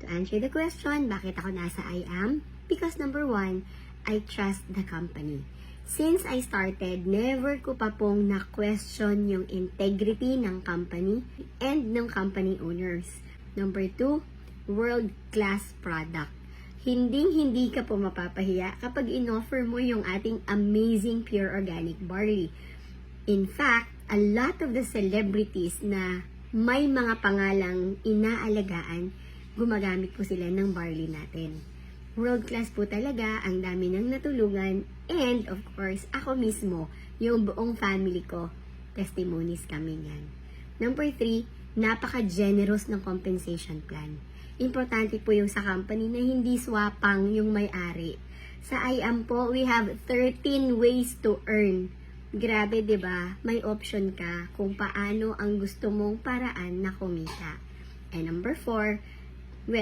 To answer the question, bakit ako nasa IAM? Because number one, I trust the company. Since I started, never ko pa pong na-question yung integrity ng company and ng company owners. Number two, world-class product. Hindi ka po mapapahiya kapag in-offer mo yung ating amazing pure organic barley. In fact, a lot of the celebrities na may mga pangalang inaalagaan, gumagamit po sila ng barley natin. World class po talaga, ang dami nang natulungan, and of course, ako mismo, yung buong family ko, testimonies kami yan. Number 3, napaka-generous ng compensation plan. Importante po yung sa company na hindi swapang yung may-ari. Sa IAM po, we have 13 ways to earn. Grabe, 'di ba? May option ka kung paano ang gusto mong paraan na kumita. And number 4, well,